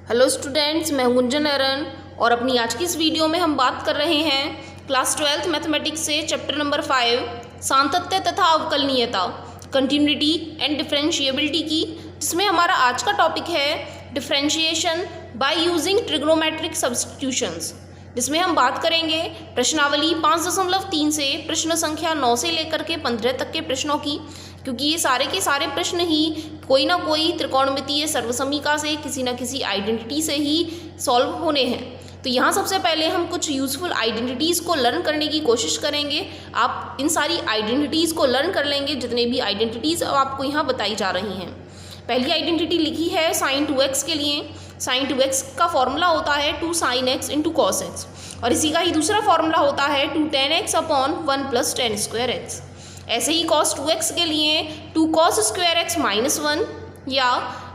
Hello students, मैं गुंजन अरन और अपनी आज की इस वीडियो में हम बात कर रहे हैं क्लास 12th मैथमेटिक्स से चैप्टर नंबर 5 सातत्य तथा अवकलनीयता कंटिन्यूटी एंड डिफरेंशिएबिलिटी की, जिसमें हमारा आज का टॉपिक है differentiation by using trigonometric substitutions, जिसमें हम बात करेंगे प्रश्नावली 5.3 से प्रश्न संख्या 9 से लेकर के 15 तक के प्रश्नों की, क्योंकि ये सारे के सारे प्रश्न ही कोई ना कोई त्रिकोणमितीय सर्वसमीका से किसी न किसी आइडेंटिटी से ही सॉल्व होने हैं। तो यहाँ सबसे पहले हम कुछ यूज़फुल आइडेंटिटीज़ को लर्न करने की कोशिश करेंगे। आप इन सारी आइडेंटिटीज़ को लर्न कर लेंगे, जितने भी आइडेंटिटीज़ आपको यहाँ बताई जा रही हैं। पहली आइडेंटिटी लिखी है sin 2x के लिए। sin 2x का फॉर्मूला होता है 2 sin x into cos x, और इसी का ही दूसरा फॉर्मूला होता है 2 tan x upon 1 plus tan square x। ऐसे ही cos 2x के लिए 2 cos स्क्वायर x माइनस 1 या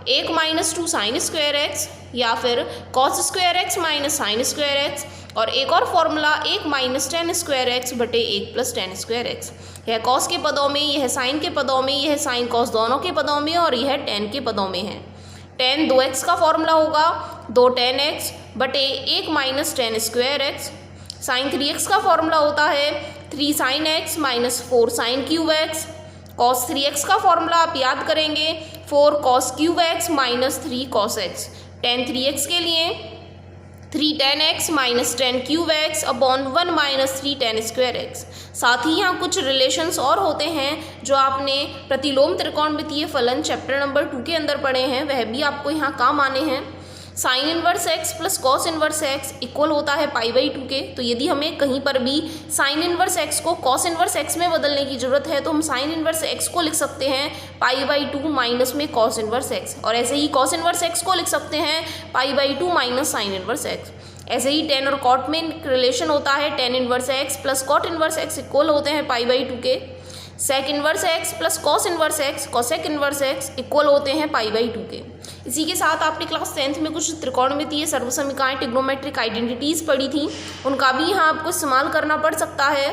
1 माइनस 2 sin स्क्वायर x या फिर cos square x minus sin square x, और एक और formula 1 minus tan square x बटे 1 प्लस tan स्क्वायर x। यह cos के पदों में, यह sin के पदों में, यह sin cos दोनों के पदों में और यह tan के पदों में है। tan 2x का फॉर्मूला होगा 2 tan x बटे 1 minus tan square x। sin 3x का फॉर्मूला होता है 3 sin x minus 4 sin cube x। cos 3x का फॉर्मूला आप याद करेंगे 4 cos cube x minus 3 cos x। tan 3x के लिए 3 tan x minus tan cube x upon 1 minus 3 tan square x। साथ ही यहाँ कुछ रिलेशंस और होते हैं जो आपने प्रतिलोम त्रिकोणमितीय फलन चैप्टर नंबर 2 के अंदर पढ़े हैं, वह भी आपको यहाँ काम आने हैं। Sign inverse x plus cos inverse x equal होता है पाई/2 के। तो यदि हमें कहीं पर भी साइन इनवर्स x को कॉस इनवर्स x में बदलने की जरूरत है तो हम साइन इनवर्स x को लिख सकते हैं पाई/2 माइनस में कॉस इनवर्स x, और ऐसे ही कॉस इनवर्स x को लिख सकते हैं पाई/2 माइनस साइन इनवर्स x। ऐसे ही टेन और कॉट में रिलेशन होता है tan inverse x plus cot inverse x equal होते हैं पाई/2 के। Sec inverse x plus cos inverse x cosec inverse x equal होते हैं पाई/2 के। इसी के साथ आपने क्लास 10th में कुछ त्रिकोणमितीय सर्वसमीकाएं ट्रिग्नोमेट्रिक आइडेंटिटीज़ पढ़ी थी, उनका भी यहाँ आपको इस्तेमाल करना पड़ सकता है।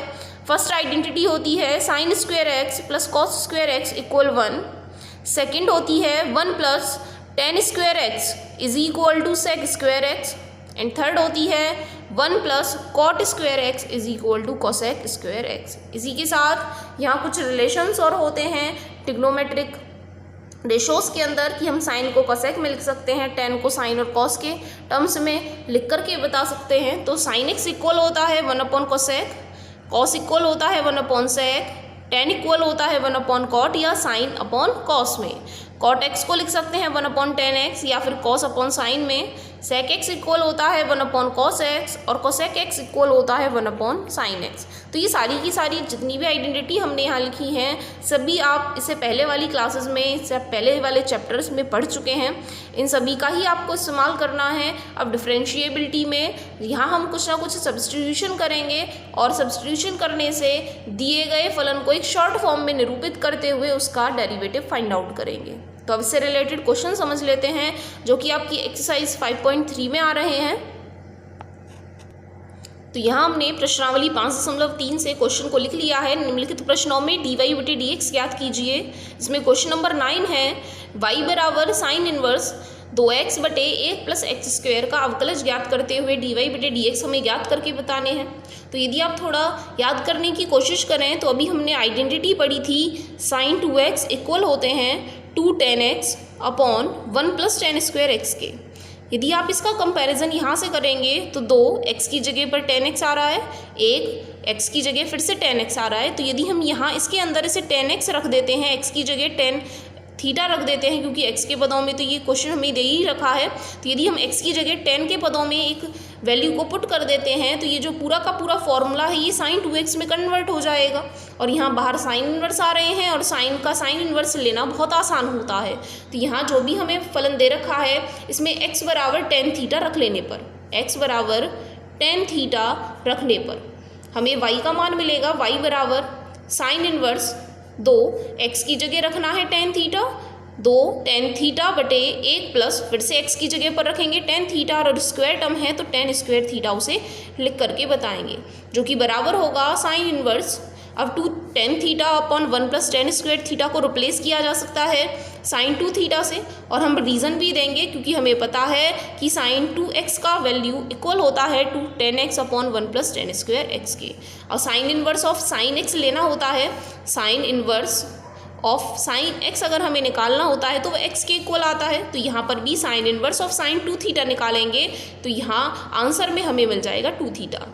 फर्स्ट आइडेंटिटी होती है sine square x plus cos square x equal 1। Second होती है 1 plus tan square x is equal to sec square x, and third होती है 1 plus cot square x is equal to cosec square x. इसी के साथ यहाँ कुछ relations और होते हैं ट्रिग्नोमेट्रिक रेशोस के अंदर कि हम साइन को कोसेक में लिख सकते हैं, टेन को साइन और कॉस के टर्म्स में लिख करके बता सकते हैं। तो साइन एक्स इक्वल होता है 1 अपॉन कोसेक, कॉस इक्वल होता है 1 अपॉन सेक, टेन इक्वल होता है 1 अपॉन कॉट या साइन अपॉन कॉस में। कॉट एक्स को लिख सकते हैं 1 अपॉन टेन एक्स या फिर कॉस अपॉन साइन में। सेक एक्स इक्वल होता है 1 अपॉन कॉस एक्स और कोसेक एक्स इक्वल होता है 1 अपॉन साइन एक्स। तो ये सारी की सारी जितनी भी आइडेंटिटी हमने यहाँ लिखी हैं सभी आप इससे पहले वाली क्लासेस में, इससे पहले वाले चैप्टर्स में पढ़ चुके हैं। इन सभी का ही आपको इस्तेमाल करना है। अब डिफरेंशिएबिलिटी में यहाँ हम कुछ ना कुछ सब्स्टिट्यूशन करेंगे और सब्स्टिट्यूशन करने से दिए गए फलन को एक शॉर्ट फॉर्म में निरूपित करते हुए उसका डेरिवेटिव फाइंड आउट करेंगे। तो अब इससे रिलेटेड क्वेश्चन समझ लेते हैं जो कि आपकी एक्सरसाइज 5.3 में आ रहे हैं। तो यहाँ हमने प्रश्नावली 5.3 से क्वेश्चन को लिख लिया है। निम्नलिखित प्रश्नों में dy बटे dx ज्ञात कीजिए। इसमें क्वेश्चन नंबर 9 है y बराबर साइन इनवर्स 2x बटे 1 प्लस एक्स स्क्वायर का अवकलज ज्ञात करते हुए dy बटे dx हमें ज्ञात करके बताने हैं। तो यदि आप थोड़ा याद करने की कोशिश करें तो अभी हमने आइडेंटिटी पढ़ी थी साइन 2x इक्वल होते हैं 2 tan x upon 1 plus tan square x के। यदि आप इसका कंपैरिजन यहाँ से करेंगे तो 2 x की जगह पर tan x आ रहा है, 1 x की जगह फिर से tan x आ रहा है। तो यदि हम यहाँ इसके अंदर इसे tan x रख देते हैं, x की जगह tan थीटा रख देते हैं, क्योंकि x के पदों में तो ये क्वेश्चन हमें दे ही रखा है। तो यदि हम x की जगह tan के पदों में एक वैल्यू को पुट कर देते हैं तो ये जो पूरा का पूरा फॉर्मूला है ये साइन 2x में कन्वर्ट हो जाएगा। और यहाँ बाहर साइन इनवर्स आ रहे हैं और साइन का साइन इनवर्स लेना बहुत आसान होता है। तो यहाँ जो भी हमें फलन दे रखा है इसमें x बराबर tan थीटा रख लेने पर, x बराबर tan थीटा रखने पर हमें y का मान मिलेगा y बराबर साइन इनवर्स 2 x की जगह रखना है tan थीटा, 2 tan थीटा बटे 1 प्लस फिर से x की जगह पर रखेंगे tan थीटा और स्क्वायर टर्म है तो tan स्क्वायर थीटा उसे लिख करके बताएंगे, जो कि बराबर होगा साइन इनवर्स। अब 2 tan theta upon 1 plus tan square theta को रिप्लेस किया जा सकता है साइन 2 थीटा से, और हम रीज़न भी देंगे क्योंकि हमें पता है कि साइन 2x का वैल्यू इक्वल होता है to 10x upon 1 plus 10 square x के। और sine inverse of sine x लेना होता है, sine inverse of sine x अगर हमें निकालना होता है तो वो x के इक्वल आता है। तो यहाँ पर भी sign inverse of sign 2 theta निकालेंगे तो यहाँ आंसर में हमें मिल जाएगा 2 थीटा।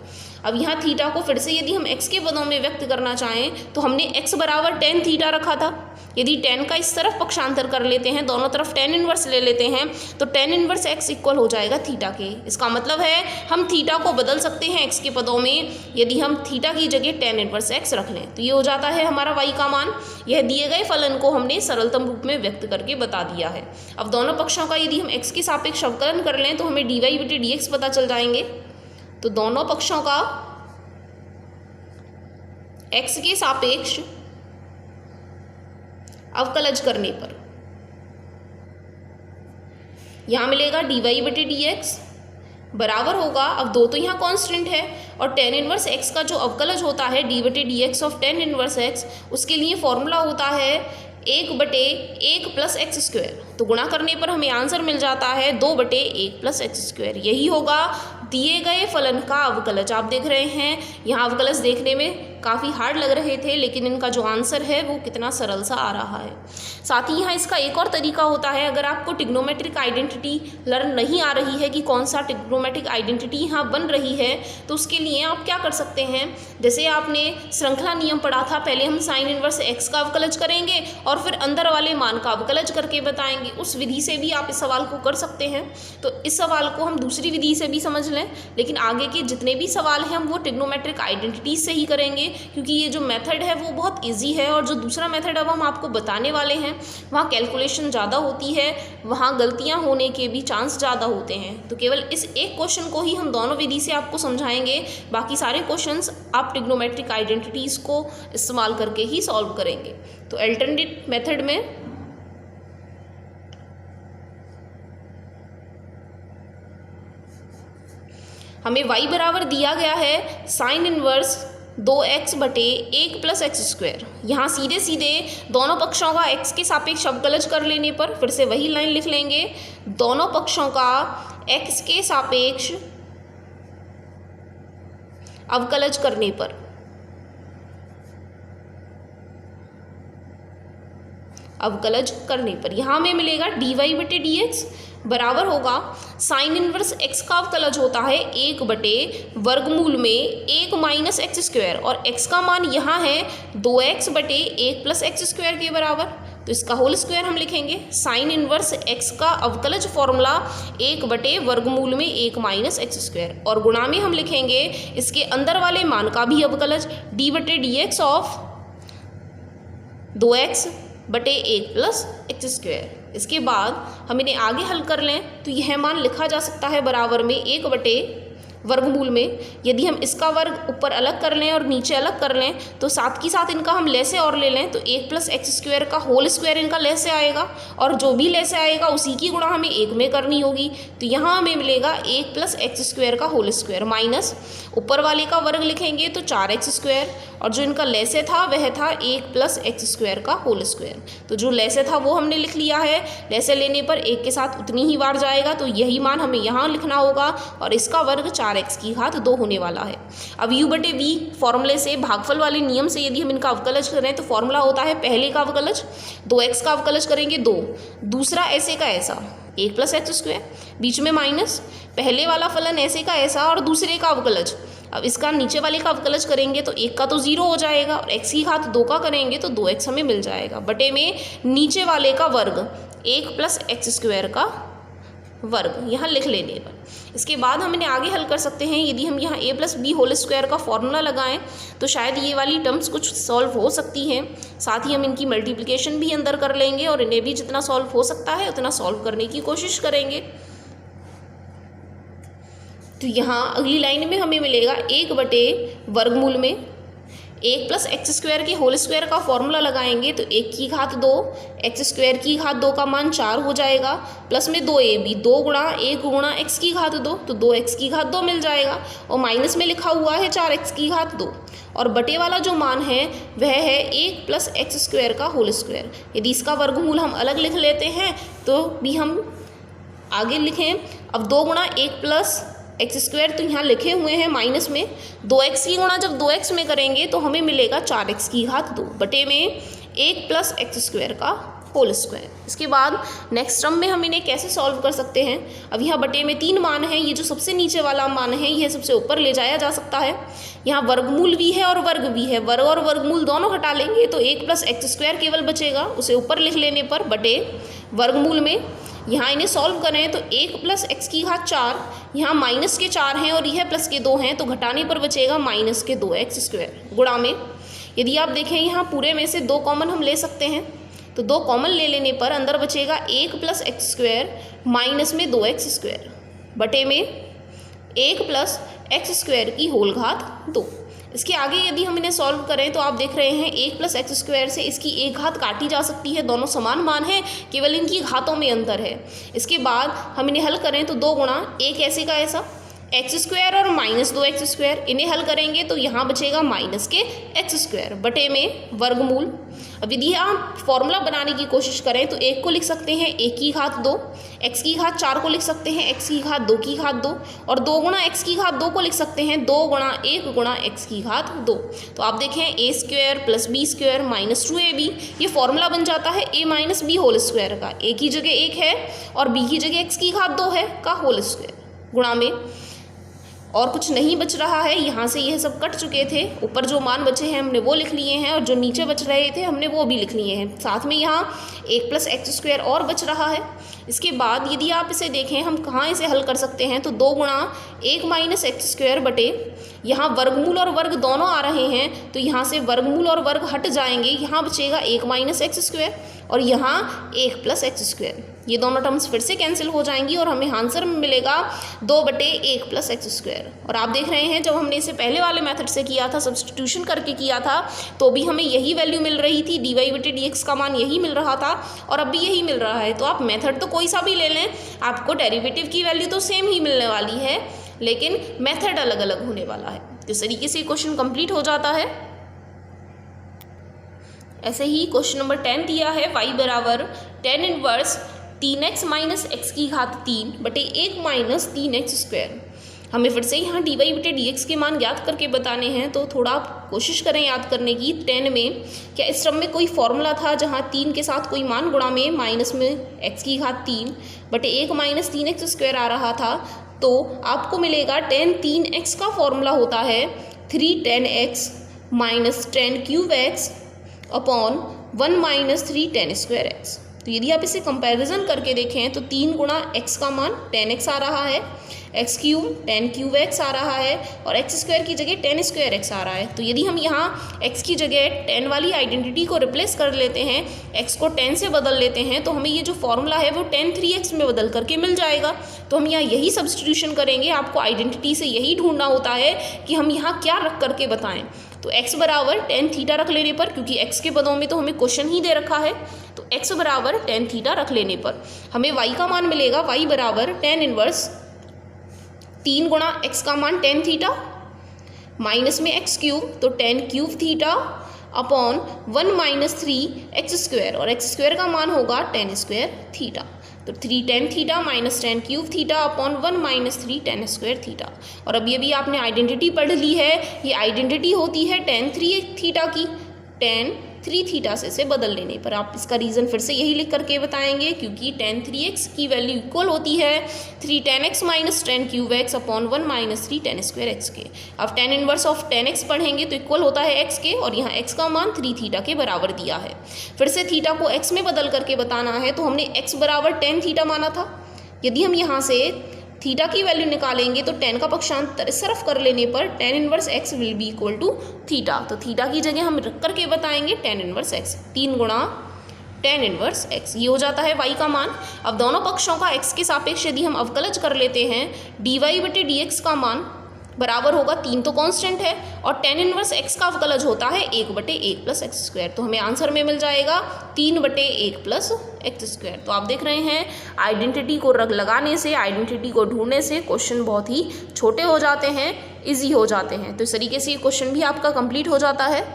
अब यहाँ थीटा को फिर से यदि हम x के पदों में व्यक्त करना चाहें तो हमने x बराबर tan थीटा रखा था। यदि tan का इस तरफ पक्षांतर कर लेते हैं, दोनों तरफ tan इन्वर्स ले लेते हैं, तो tan इन्वर्स x इक्वल हो जाएगा थीटा के। इसका मतलब है हम थीटा को बदल सकते हैं x के पदों में यदि हम थीटा की जगह tan इन्वर्स x रख लें। तो ये हो जाता है हमारा y का मान। यह दिए गए फलन को हमने सरलतम रूप में व्यक्त करके बता दिया है। अब दोनों पक्षों का यदि हम x के सापेक्ष अवकलन कर लें तो हमें dy बटे dx पता चल जाएंगे। तो दोनों पक्षों का x के सापेक्ष अवकलज करने पर यहाँ मिलेगा dy बटे dx बराबर होगा, अब दो तो यहाँ कांस्टेंट है, और tan इनवर्स x का जो अवकलज होता है d बटे dx of tan inverse x, उसके लिए फॉर्मूला होता है 1 बटे 1 प्लस एक्स स्क्वायर। तो गुणा करने पर हमें आंसर मिल जाता है 2 बटे 1 प्लस एक्स स्क्वायर। यही होगा दिए गए फलन का अवकलज। आप देख रहे हैं यहाँ अवकलज देखने में काफ़ी हार्ड लग रहे थे, लेकिन इनका जो आंसर है वो कितना सरल सा आ रहा है। साथ ही यहाँ इसका एक और तरीका होता है, अगर आपको ट्रिग्नोमेट्रिक आइडेंटिटी लर्न नहीं आ रही है कि कौन सा ट्रिग्नोमेट्रिक आइडेंटिटी यहाँ बन रही है, तो उसके लिए आप क्या कर सकते हैं, जैसे आपने श्रृंखला नियम पढ़ा था, पहले हम साइन इनवर्स x का अवकलज करेंगे और फिर अंदर वाले मान का अवकलज करके बताएंगे। उस विधि से भी आप इस सवाल को कर सकते हैं। तो इस सवाल को हम दूसरी विधि से भी समझ लें, लेकिन आगे के जितने भी सवाल हैं हम वो ट्रिग्नोमेट्रिक आइडेंटिटीज से ही करेंगे, क्योंकि ये जो मेथड है वो बहुत इजी है। और जो दूसरा मेथड अब हम आपको बताने वाले हैं वहाँ कैलकुलेशन ज़्यादा होती है, वहाँ गलतियाँ होने के भी चांस ज़्यादा होते हैं। तो केवल इस एक क्वेश्चन को ही हम दोनों विधि से आपको समझाएंगे, बाकी सारे क्वेश्चंस आप ट्रिग्नोमेट्रिक आइडेंटिटीज़ को इस्तेमाल करके ही सॉल्व करेंगे। तो अल्टरनेट मेथड में हमें y बराबर दिया गया है साइन इनवर्स 2x बटे 1 प्लस एक्स स्क्वायर। यहाँ सीधे सीधे दोनों पक्षों का x के सापेक्ष अवकलज कर लेने पर फिर से वही लाइन लिख लेंगे, दोनों पक्षों का x के सापेक्ष अवकलज करने पर यहाँ हमें मिलेगा dy बटे dx बराबर होगा साइन इनवर्स x का अवकलज होता है 1 बटे वर्गमूल में 1 माइनस एक्स स्क्वायर, और x का मान यहाँ है 2x बटे 1 प्लस एक्स स्क्वायर के बराबर। तो इसका होल स्क्वायर हम लिखेंगे। साइन इनवर्स x का अवकलज फॉर्मूला 1 बटे वर्गमूल में 1 माइनस एक्स स्क्वायर, और गुणा में हम लिखेंगे इसके अंदर वाले मान का भी अवकलज d बटे dx ऑफ 2x बटे 1 प्लस एक्स स्क्वायर। इसके बाद हम इन्हें आगे हल कर लें तो यह मान लिखा जा सकता है बराबर में 1 बटे वर्गमूल में। यदि हम इसका वर्ग ऊपर अलग कर लें और नीचे अलग कर लें तो साथ ही साथ इनका हम लेसे और ले लें तो 1 प्लस एक्स स्क्वायर का होल स्क्वायर इनका लेसे आएगा, और जो भी लेसे आएगा उसी की गुणा हमें 1 में करनी होगी। तो यहाँ हमें मिलेगा 1 प्लस एक्स स्क्वायर का होल स्क्वायर माइनस ऊपर वाले का वर्ग लिखेंगे तो 4x स्क्वायर, और जो इनका लेसे था वह था 1 प्लस एक्स स्क्वायर का होल स्क्वायर। तो जो लेसे था वो हमने लिख लिया है, लेसे लेने पर 1 के साथ उतनी ही बार जाएगा, तो यही मान हमें यहाँ लिखना होगा, और इसका वर्ग 4x की घात 2 होने वाला है। अब u बटे v फॉर्मूले से, भागफल वाले नियम से यदि हम इनका अवकलज करें तो फॉर्मूला होता है पहले का अवकलज 2x का अवकलज करेंगे 2, दूसरा ऐसे का ऐसा 1 प्लस एक्स स्क्वायर, बीच में माइनस, पहले वाला फलन ऐसे का ऐसा और दूसरे का अवकलज। अब इसका नीचे वाले का अवकलज करेंगे तो 1 का तो 0 हो जाएगा, और x की घात 2 का करेंगे तो 2x हमें मिल जाएगा, बटे में नीचे वाले का वर्ग 1 प्लस एक्स स्क्वायर का वर्ग यहाँ लिख लेने पर। इसके बाद हम इन्हें आगे हल कर सकते हैं। यदि हम यहाँ a plus b whole square का फॉर्मूला लगाएं तो शायद ये वाली टर्म्स कुछ सॉल्व हो सकती हैं। साथ ही हम इनकी मल्टीप्लिकेशन भी अंदर कर लेंगे और इन्हें भी जितना सॉल्व हो सकता है उतना सॉल्व करने की कोशिश करेंगे। तो यहाँ अगली लाइन में हमें मिलेगा 1 बटे वर्गमूल में 1 प्लस एक्स स्क्वायर के होल स्क्वायर का फॉर्मूला लगाएंगे तो 1 की घात 2 एक्स स्क्वायर की घात 2 का मान 4 हो जाएगा, प्लस में 2ab 2 गुणा 1 गुणा एक्स की घात 2 तो 2x की घात 2 मिल जाएगा, और माइनस में लिखा हुआ है 4x की घात 2, और बटे वाला जो मान है वह है 1 प्लस एक्स स्क्वायर का होल स्क्वायर। यदि इसका वर्गमूल हम अलग लिख लेते हैं तो भी हम आगे लिखें। अब 2 गुणा 1 प्लस एक्स स्क्वायर तो यहाँ लिखे हुए हैं माइनस में, 2x की गुणा जब 2x में करेंगे तो हमें मिलेगा 4x की घात 2 बटे में 1 प्लस एक्स स्क्वायर का होल स्क्वायर। इसके बाद नेक्स्ट टर्म में हम इन्हें कैसे सॉल्व कर सकते हैं। अब यहाँ बटे में 3 मान है, ये जो सबसे नीचे वाला मान है यह सबसे ऊपर ले जाया जा सकता है। यहाँ वर्गमूल भी है और वर्ग भी है, वर्ग और वर्गमूल दोनों हटा लेंगे तो 1 प्लस एक्स स्क्वायर केवल बचेगा, उसे ऊपर लिख लेने पर बटे वर्गमूल में। यहाँ इन्हें सॉल्व करें तो 1 प्लस एक्स की घात 4, यहाँ माइनस के 4 हैं और यह प्लस के 2 हैं तो घटाने पर बचेगा माइनस के 2 एक्स स्क्वायर गुणा में। यदि आप देखें यहाँ पूरे में से 2 कॉमन हम ले सकते हैं तो 2 कॉमन ले लेने पर अंदर बचेगा 1 प्लस एक्स स्क्वायर माइनस में 2 एक्स स्क्वायर बटे में 1 प्लस एक्स स्क्वायर की होल घात 2। इसके आगे यदि हम इन्हें सॉल्व करें तो आप देख रहे हैं 1 प्लस एक्स स्क्वायर से इसकी एक घात काटी जा सकती है, दोनों समान मान है, केवल इनकी घातों में अंतर है। इसके बाद हम इन्हें हल करें तो 2 गुणा 1 ऐसे का ऐसा एक्स स्क्वायर और माइनस 2 एक्स स्क्वायर, इन्हें हल करेंगे तो यहाँ बचेगा माइनस के एक्स स्क्वायर बटे में वर्गमूल। अब यदि आप फॉर्मूला बनाने की कोशिश करें तो 1 को लिख सकते हैं 1 की घात 2, एक्स की घात 4 को लिख सकते हैं x की घात 2 की घात 2, और 2 गुणा एक्स की घात 2 को लिख सकते हैं 2 गुणा 1 गुणा एक्स की घात 2। तो आप देखें a square plus b square minus 2ab, ये फॉर्मूला बन जाता है a minus b whole square का। a की जगह 1 है और b की जगह x की घात 2 है का होल स्क्वायर गुणा में, और कुछ नहीं बच रहा है। यहाँ से यह सब कट चुके थे, ऊपर जो मान बचे हैं हमने वो लिख लिए हैं और जो नीचे बच रहे थे हमने वो भी लिख लिए हैं। साथ में यहाँ 1 प्लस एक्स स्क्वायर और बच रहा है। इसके बाद यदि आप इसे देखें हम कहाँ इसे हल कर सकते हैं तो 2 गुणा 1 माइनस एक्स स्क्वायर बटे, यहाँ वर्गमूल और वर्ग दोनों आ रहे हैं तो यहाँ से वर्गमूल और वर्ग हट जाएंगे, यहाँ बचेगा 1 माइनस एक्स स्क्वायर और यहाँ 1 प्लस एक्स स्क्वायर। ये दोनों टर्म्स फिर से कैंसिल हो जाएंगी और हमें आंसर में मिलेगा 2 बटे 1 प्लस एक्स स्क्वायर। और आप देख रहे हैं जब हमने इसे पहले वाले मेथड से किया था, सब्स्टिट्यूशन करके किया था, तो भी हमें यही वैल्यू मिल रही थी, dy बटे dx का मान यही मिल रहा था और अब भी यही मिल रहा है। तो आप मेथड तो कोई सा भी ले लें, आपको डेरिवेटिव की वैल्यू तो सेम ही मिलने वाली है, लेकिन मेथड अलग अलग होने वाला है। इस तरीके से क्वेश्चन कंप्लीट हो जाता है। ऐसे ही क्वेश्चन नंबर 10 दिया है y बराबर tan inverse 3x minus x की घात 3 बटे 1 माइनस 3x स्क्वायर। हमें फिर से यहाँ dy बटे dx के मान याद करके बताने हैं, तो थोड़ा आप कोशिश करें याद करने की। 10 में क्या इस टर्म में कोई फॉर्मूला था जहाँ 3 के साथ कोई मान गुणा में माइनस में x की घात 3 बटे 1 माइनस 3x स्क्वायर आ रहा था, तो आपको मिलेगा tan 3x का फॉर्मूला होता है 3 tan x minus tan cube x upon 1 minus 3 tan square x। तो यदि आप इसे कंपैरिजन करके देखें तो 3 गुणा x का मान tan x आ रहा है, x cube tan cube x आ रहा है और x स्क्वायर की जगह tan स्क्वायर x आ रहा है। तो यदि हम यहाँ x की जगह tan वाली आइडेंटिटी को रिप्लेस कर लेते हैं, x को tan से बदल लेते हैं, तो हमें ये जो फॉर्मूला है वो tan 3x में बदल करके मिल जाएगा। तो हम यहाँ यही सब्स्टिट्यूशन करेंगे। आपको आइडेंटिटी से यही ढूंढना होता है कि हम यहाँ क्या रख करके बताएं। तो x बराबर tan थीटा रख लेने पर, क्योंकि x के पदों में तो हमें क्वेश्चन ही दे रखा है, तो x बराबर tan थीटा रख लेने पर हमें y का मान मिलेगा y बराबर tan इनवर्स 3 गुणा x का मान tan थीटा माइनस में x क्यूब, तो tan cube theta upon 1 minus 3x square, और x स्क्वायर का मान होगा tan स्क्वायर थीटा। तो 3 tan theta minus tan cube theta upon 1 minus 3 tan square theta. और अब ये भी आपने आइडेंटिटी पढ़ ली है, ये आइडेंटिटी होती है tan 3 थीटा की, tan 3 थीटा से इसे बदल लेने पर। आप इसका रीज़न फिर से यही लिख करके बताएंगे, क्योंकि tan 3x की वैल्यू इक्वल होती है 3 tan x minus tan cube x upon 1 minus 3 tan square x के। अब tan inverse of tan x पढ़ेंगे तो इक्वल होता है x के, और यहाँ x का मान 3 थीटा के बराबर दिया है। फिर से थीटा को x में बदल करके बताना है, तो हमने x बराबर tan थीटा माना था। यदि हम यहाँ से थीटा की वैल्यू निकालेंगे तो tan का पक्षांतर इस तरफ कर लेने पर tan inverse x will be equal to theta. तो थीटा की जगह हम रख करके बताएंगे tan इनवर्स x, 3 गुणा tan इनवर्स x, ये हो जाता है y का मान। अब दोनों पक्षों का x के सापेक्ष यदि हम अवकलज कर लेते हैं, dy बटे dx का मान बराबर होगा 3 तो कांस्टेंट है और tan इनवर्स x का अवकलज होता है 1/1 प्लस एक्स स्क्वायर। तो हमें आंसर में मिल जाएगा 3/1 प्लस एक्स स्क्वायर। तो आप देख रहे हैं आइडेंटिटी को लगाने से, आइडेंटिटी को ढूंढने से क्वेश्चन बहुत ही छोटे हो जाते हैं, ईजी हो जाते हैं। तो इस तरीके से ये क्वेश्चन भी आपका कंप्लीट हो जाता है।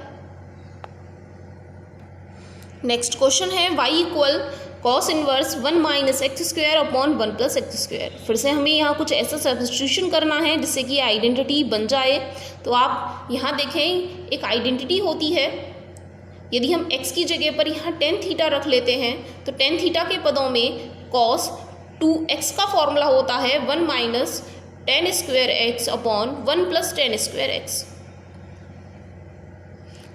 नेक्स्ट क्वेश्चन है y equal cos inverse 1 minus x square upon 1 plus x square. फिर से हमें यहाँ कुछ ऐसा सब्स्टिट्यूशन करना है जिससे कि आइडेंटिटी बन जाए। तो आप यहाँ देखें, एक आइडेंटिटी होती है, यदि हम x की जगह पर यहाँ tan थीटा रख लेते हैं तो tan थीटा के पदों में cos 2x का फॉर्मूला होता है 1 minus tan square x upon 1 plus tan square x।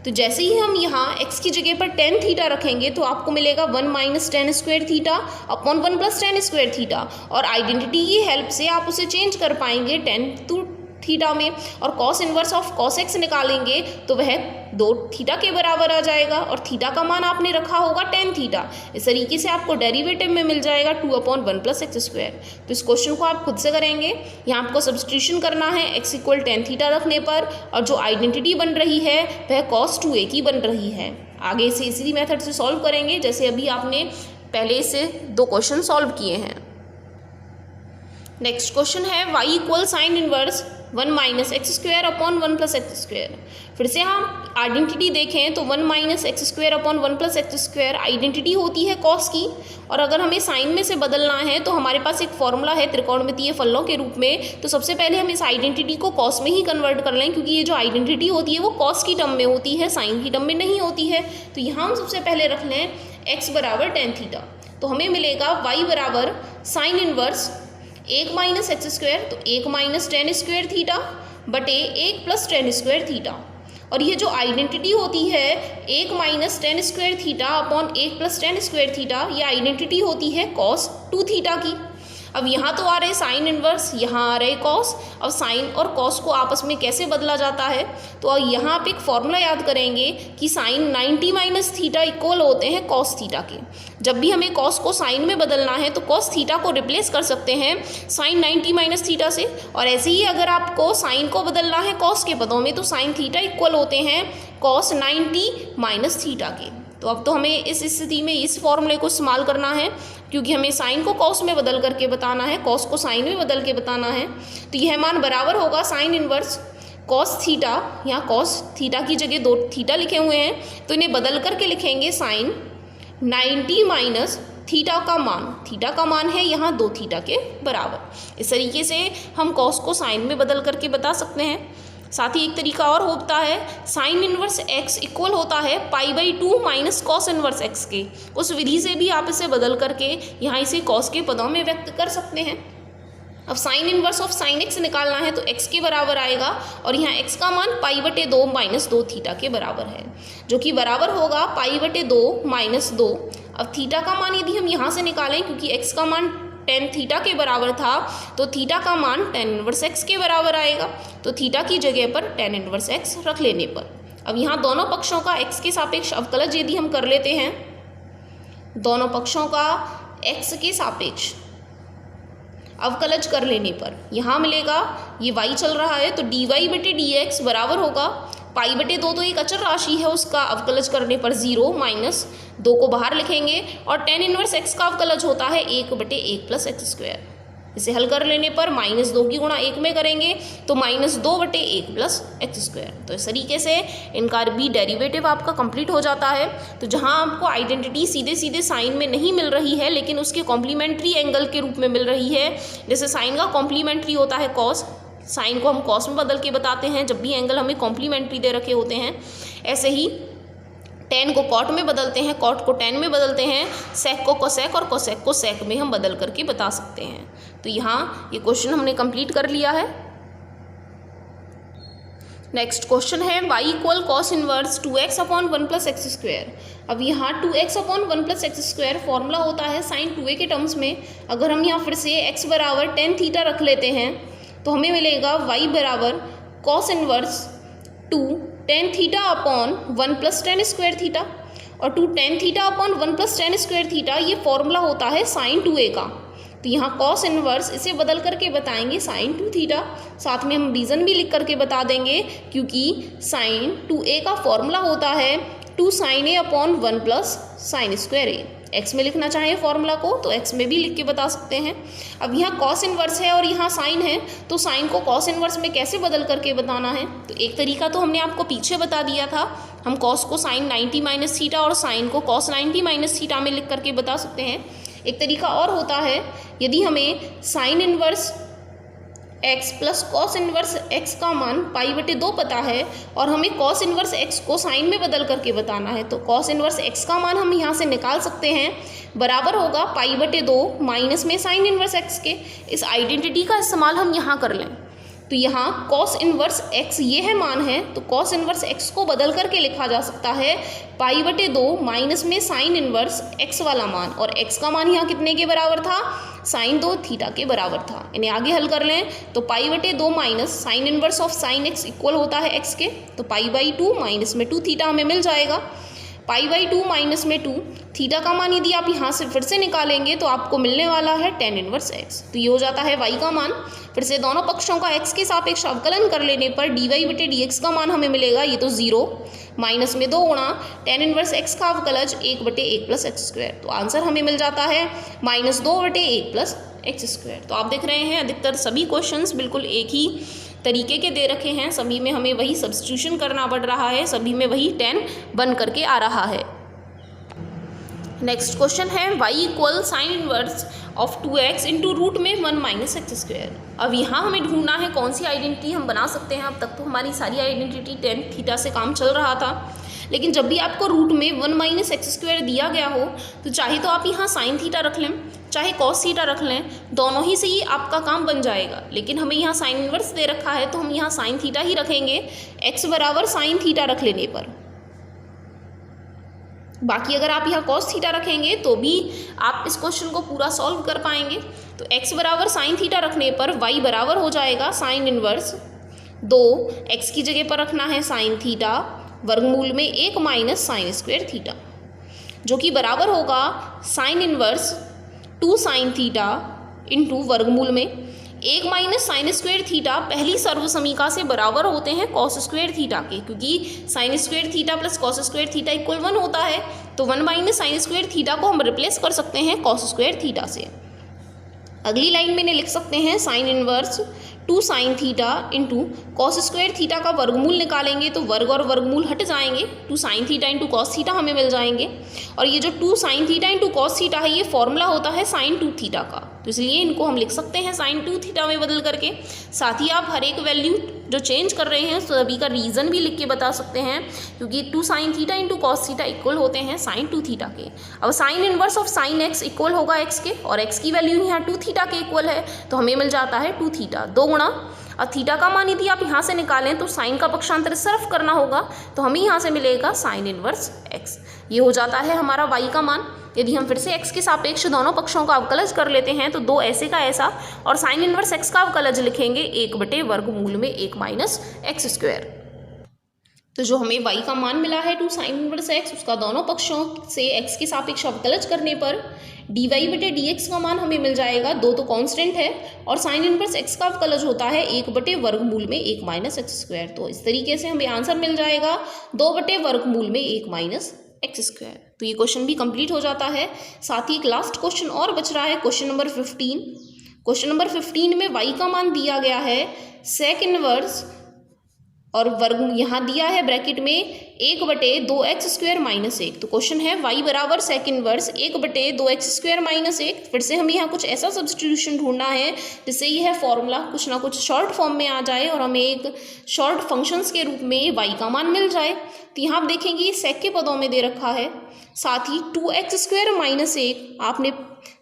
तो जैसे ही हम यहाँ x की जगह पर tan थीटा रखेंगे तो आपको मिलेगा 1 minus tan square theta upon 1 plus tan square theta, और आइडेंटिटी की हेल्प से आप उसे चेंज कर पाएंगे tan टू थीटा में, और cos inverse of cos x निकालेंगे तो वह 2 थीटा के बराबर आ जाएगा, और थीटा का मान आपने रखा होगा tan थीटा। इस तरीके से आपको डेरिवेटिव में मिल जाएगा 2/1 प्लस एक्स स्क्वायर। तो इस क्वेश्चन को आप खुद से करेंगे, यहाँ आपको सब्स्टिट्यूशन करना है x इक्वल tan थीटा रखने पर, और जो आइडेंटिटी बन रही है वह cos 2a की बन रही है। आगे से इसी मेथड से सॉल्व करेंगे जैसे अभी आपने पहले से 2 क्वेश्चन सॉल्व किए हैं। नेक्स्ट क्वेश्चन है y equal sine inverse 1 minus x square upon 1 plus x square. फिर से हम आइडेंटिटी देखें तो 1 minus x square upon 1 plus x square identity होती है कॉस की, और अगर हमें साइन में से बदलना है तो हमारे पास एक फॉर्मूला है त्रिकोणमितीय फलनों के रूप में। तो सबसे पहले हम इस आइडेंटिटी को कॉस में ही कन्वर्ट कर लें, क्योंकि ये जो आइडेंटिटी होती है वो कॉस की टर्म में होती है, साइन की टर्म में नहीं होती है। तो यहाँ हम सबसे पहले रख लें x बराबर tan थीटा, तो हमें मिलेगा y बराबर sine inverse 1 minus x square, तो 1 माइनस tan स्क्वायर थीटा बटे 1 प्लस tan स्क्वायर थीटा, और ये जो आइडेंटिटी होती है 1 minus tan square theta upon 1 plus tan square theta, ये आइडेंटिटी होती है cos 2 थीटा की। अब यहाँ तो आ रहे साइन इनवर्स, यहाँ आ रहे कॉस। अब साइन और कॉस को आपस में कैसे बदला जाता है, तो यहाँ आप एक फॉर्मूला याद करेंगे कि साइन 90 माइनस थीटा इक्वल होते हैं कॉस थीटा के। जब भी हमें कॉस को साइन में बदलना है तो कॉस थीटा को रिप्लेस कर सकते हैं साइन 90 माइनस थीटा से, और ऐसे ही अगर आपको साइन को बदलना है कॉस के पदों में तो साइन थीटा इक्वल होते हैं कॉस 90 माइनस थीटा के। तो अब तो हमें इस स्थिति में इस फॉर्मूले को इस्तेमाल करना है, क्योंकि हमें साइन को कॉस में बदल करके बताना है, कॉस को साइन में बदल के बताना है। तो यह मान बराबर होगा साइन इनवर्स कॉस थीटा, यहाँ कॉस थीटा की जगह 2 थीटा लिखे हुए हैं तो इन्हें बदल करके लिखेंगे साइन 90 माइनस थीटा का मान, थीटा का मान है यहाँ 2 थीटा के बराबर। इस तरीके से हम कॉस को साइन में बदल करके बता सकते हैं। साथ ही एक तरीका और होता है, साइन इनवर्स x इक्वल होता है π/2 माइनस कॉस इनवर्स x के। उस विधि से भी आप इसे बदल करके यहाँ इसे कॉस के पदों में व्यक्त कर सकते हैं। अब sign inverse of sine x निकालना है तो x के बराबर आएगा, और यहाँ x का मान π/2 माइनस 2 थीटा के बराबर है, जो कि बराबर होगा π/2 माइनस 2। अब थीटा का मान यदि हम यहाँ से निकालें, क्योंकि x का मान tan थीटा के बराबर था तो थीटा का मान tan इनवर्स x के बराबर आएगा। तो थीटा की जगह पर tan इनवर्स x रख लेने पर अब यहाँ दोनों पक्षों का x के सापेक्ष अवकलज यदि हम कर लेते हैं, दोनों पक्षों का x के सापेक्ष अवकलज कर लेने पर यहाँ मिलेगा, ये y चल रहा है तो dy/dx बराबर होगा π/2, तो एक अचर राशि है उसका अवकलज करने पर 0 माइनस 2 को बाहर लिखेंगे, और tan इनवर्स x का अवकलज होता है 1/1 प्लस एक्स स्क्वायर। इसे हल कर लेने पर -2 की गुणा 1 में करेंगे तो -2/1 प्लस एक्स स्क्वायर। तो इस तरीके से इनका भी डेरिवेटिव आपका कंप्लीट हो जाता है। तो जहां आपको आइडेंटिटी सीधे सीधे साइन में नहीं मिल रही है लेकिन उसके कॉम्प्लीमेंट्री एंगल के रूप में मिल रही है, जैसे साइन का कॉम्प्लीमेंट्री होता है कॉस, साइन को हम कॉस में बदल के बताते हैं जब भी एंगल हमें कॉम्प्लीमेंट्री दे रखे होते हैं। ऐसे ही टेन को कॉट में बदलते हैं, कॉट को टेन में बदलते हैं, सेक को कोसेक और कोसेक को सेक में हम बदल करके बता सकते हैं। तो यहाँ ये क्वेश्चन हमने कंप्लीट कर लिया है। नेक्स्ट क्वेश्चन है y equal cos inverse 2x upon 1 plus x square. अब यहाँ 2x upon 1 plus x square formula होता है साइन 2a के टर्म्स में। अगर हम यहाँ फिर से x बराबर tan थीटा रख लेते हैं तो हमें मिलेगा y बराबर cos inverse 2 tan theta upon 1 plus tan square theta, और 2 tan theta upon 1 plus tan square theta ये फॉर्मूला होता है साइन 2a का। तो तो यहाँ कॉस इनवर्स इसे बदल करके बताएंगे साइन 2 थीटा। साथ में हम रीज़न भी लिख करके बता देंगे, क्योंकि साइन 2a का फॉर्मूला होता है 2 sin a upon 1 plus sine square a। X में लिखना चाहें फॉर्मूला को तो एक्स में भी लिख के बता सकते हैं। अब यहाँ कॉस इनवर्स है और यहाँ साइन है, तो साइन को कॉस इनवर्स में कैसे बदल करके बताना है? तो एक तरीका तो हमने आपको पीछे बता दिया था, हम कॉस को साइन 90 माइनस थीटा और साइन को कॉस 90 माइनस थीटा में लिख करके बता सकते हैं। एक तरीका और होता है, यदि हमें sign inverse x plus cos inverse x का मान π/2 पता है और हमें कॉस इनवर्स x को साइन में बदल करके बताना है, तो कॉस इनवर्स x का मान हम यहाँ से निकाल सकते हैं, बराबर होगा π/2 माइनस में साइन इनवर्स x के। इस आइडेंटिटी का इस्तेमाल हम यहाँ कर लें, तो यहाँ कॉस इनवर्स x ये है मान है, तो कॉस इनवर्स x को बदल करके लिखा जा सकता है π/2 माइनस में साइन इनवर्स x वाला मान, और x का मान यहाँ कितने के बराबर था? साइन 2 थीटा के बराबर था। इन्हें आगे हल कर लें तो π/2 minus sine inverse of sine x equal होता है x के, तो π/2 माइनस में 2 थीटा हमें मिल जाएगा। π/2 माइनस में 2 थीटा का मान यदि आप यहाँ से फिर से निकालेंगे तो आपको मिलने वाला है tan इनवर्स x, तो ये हो जाता है y का मान। फिर से दोनों पक्षों का x के सापेक्ष अवकलन कर लेने पर dy/dx का मान हमें मिलेगा, ये तो 0 माइनस में 2 गुणा tan इनवर्स x का अवकलज 1/1 प्लस एक्स स्क्वायर, तो आंसर हमें मिल जाता है -2/1 प्लस एक्स स्क्वायर। तो आप देख रहे हैं अधिकतर सभी क्वेश्चंस बिल्कुल एक ही तरीके के दे रखे हैं, सभी में हमें वही सब्स्टिट्यूशन करना पड़ रहा है, सभी में वही tan बन करके आ रहा है। नेक्स्ट क्वेश्चन है y equal sine inverse of 2x into root में 1 माइनस एक्स स्क्वायर। अब यहाँ हमें ढूंढना है कौन सी आइडेंटिटी हम बना सकते हैं। अब तक तो हमारी सारी आइडेंटिटी tan थीटा से काम चल रहा था, लेकिन जब भी आपको रूट में 1 माइनस एक्स स्क्वायर दिया गया हो तो चाहे तो आप यहाँ साइन थीटा रख लें, चाहे कॉस थीटा रख लें, दोनों ही से ही आपका काम बन जाएगा। लेकिन हमें यहाँ साइन इनवर्स दे रखा है तो हम यहाँ साइन थीटा ही रखेंगे, x बराबर साइन थीटा रख लेने पर। बाकी अगर आप यहाँ कॉस थीटा रखेंगे तो भी आप इस क्वेश्चन को पूरा सॉल्व कर पाएंगे। तो x बराबर साइन थीटा रखने पर y बराबर हो जाएगा साइन इनवर्स 2, x की जगह पर रखना है साइन थीटा वर्गमूल में 1 माइनस साइन स्क्वायर थीटा, जो कि बराबर होगा sine inverse 2 sine theta into वर्गमूल में 1 माइनस साइन स्क्वायर थीटा पहली सर्वसमीका से बराबर होते हैं कॉस स्क्वायर थीटा के, क्योंकि sine square theta plus cos square theta equal 1 होता है, तो 1 माइनस साइन स्क्वायर थीटा को हम रिप्लेस कर सकते हैं कॉस स्क्वायर थीटा से। अगली लाइन में लिख सकते हैं sine inverse 2 sine theta into cos square theta का वर्गमूल निकालेंगे तो वर्ग और वर्गमूल हट जाएंगे, 2 sine theta into cos theta हमें मिल जाएंगे। और ये जो 2 sine theta into cos theta है ये फॉर्मूला होता है साइन 2 थीटा का, तो इसलिए इनको हम लिख सकते हैं साइन 2 थीटा में बदल करके। साथ ही आप हर एक वैल्यू जो चेंज कर रहे हैं सभी का रीज़न भी लिख के बता सकते हैं, क्योंकि 2 sine theta into cos theta equal होते हैं साइन 2 थीटा के। अब sign inverse of sine x equal होगा एक्स के, और एक्स की वैल्यू यहाँ 2 थीटा के इक्वल है, तो हमें मिल जाता है 2 थीटा 2 गुणा। और थीटा का मान यदि आप यहाँ से निकालें तो साइन का पक्षांतर सर्फ करना होगा, तो हमें यहाँ से मिलेगा साइन इनवर्स एक्स। ये हो जाता है हमारा वाई का मान। यदि हम फिर से x के सापेक्ष दोनों पक्षों का अवकलज कर लेते हैं तो 2 ऐसे का ऐसा, और साइन इनवर्स x का अवकलज लिखेंगे 1/वर्गमूल में 1 माइनस एक्स स्क्वायर। तो जो हमें y का मान मिला है 2 साइन इनवर्स x, उसका दोनों पक्षों से x के सापेक्ष अवकलज करने पर dy/dx का मान हमें मिल जाएगा, 2 तो कांस्टेंट है, और साइन इनवर्स x का अवकलज होता है 1/वर्गमूल में 1 माइनस एक्स स्क्वायर। तो इस तरीके से हमें आंसर मिल जाएगा 2/वर्गमूल में 1 माइनस एक्स स्क्वायर। तो ये क्वेश्चन भी कंप्लीट हो जाता है। साथ ही एक लास्ट क्वेश्चन और बच रहा है, क्वेश्चन नंबर 15। क्वेश्चन नंबर 15 में y का मान दिया गया है सेक इनवर्स और वर्ग यहाँ दिया है ब्रैकेट में 1/2x स्क्वायर माइनस 1। तो क्वेश्चन है y बराबर sec inverse 1/2x square minus 1। फिर से हमें यहाँ कुछ ऐसा सब्स्टिट्यूशन ढूंढना है जिससे यह फॉर्मूला कुछ ना कुछ शॉर्ट फॉर्म में आ जाए और हमें एक शॉर्ट फंक्शंस के रूप में y का मान मिल जाए। तो यहाँ आप देखेंगे ये सेक के पदों में दे रखा है, साथ ही 2x स्क्वायर माइनस 1 आपने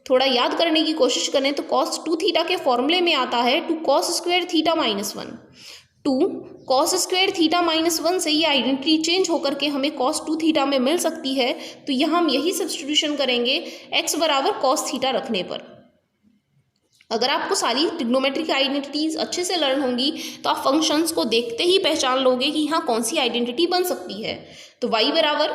थोड़ा याद करने की कोशिश करें तो cos 2 थीटा के फॉर्मूले में आता है 2 cos square theta minus 1। 2 cos square theta minus 1 से ये आइडेंटिटी चेंज होकर के हमें cos 2 थीटा में मिल सकती है। तो यहाँ हम यही सब्स्टिट्यूशन करेंगे x बराबर cos थीटा रखने पर। अगर आपको सारी ट्रिग्नोमेट्रिक आइडेंटिटीज अच्छे से लर्न होंगी तो आप फंक्शंस को देखते ही पहचान लोगे कि यहाँ कौन सी आइडेंटिटी बन सकती है। तो y बराबर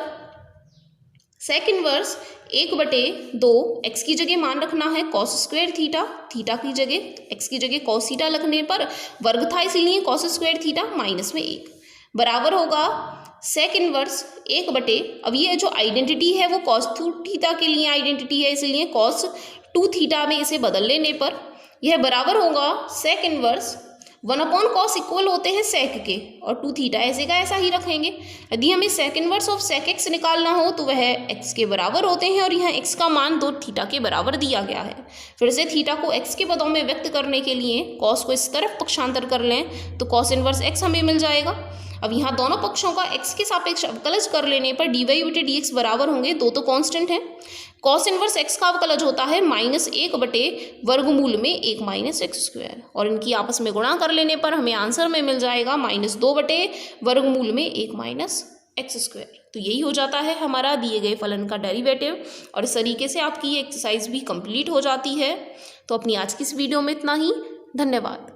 सेक इनवर्स 1/2 एक्स की जगह मान रखना है कॉस स्क्वायर थीटा, थीटा की जगह एक्स की जगह कॉस थीटा रखने पर वर्ग था इसलिए कॉस स्क्वायर थीटा माइनस में 1 बराबर होगा सेक इनवर्स 1/, अब ये जो आइडेंटिटी है वो कॉस 2 थीटा के लिए आइडेंटिटी है इसलिए कॉस 2 थीटा में इसे बदल लेने पर यह बराबर होगा सेक इनवर्स 1/cos इक्वल होते हैं सेक के और 2 थीटा ऐसे का ऐसा ही रखेंगे। यदि हमें sec inverse of sec x निकालना हो तो वह एक्स के बराबर होते हैं और यहाँ एक्स का मान 2 थीटा के बराबर दिया गया है। फिर से थीटा को एक्स के पदों में व्यक्त करने के लिए कॉस को इस तरफ पक्षांतर कर लें तो कॉस इनवर्स एक्स हमें मिल जाएगा। अब यहाँ दोनों पक्षों का एक्स के सापेक्ष अवकलज कर लेने पर dy/dx बराबर होंगे, दो तो कांस्टेंट है। कॉस इनवर्स एक्स का अवकलज होता है -1/वर्गमूल में 1 - एक्स स्क्वायर और इनकी आपस में गुणा कर लेने पर हमें आंसर में मिल जाएगा -2/वर्गमूल में 1 - एक्स स्क्वायर। तो यही हो जाता है हमारा दिए गए फलन का डेरिवेटिव और इस तरीके से आपकी ये एक्सरसाइज भी कंप्लीट हो जाती है। तो अपनी आज की इस वीडियो में इतना ही। धन्यवाद।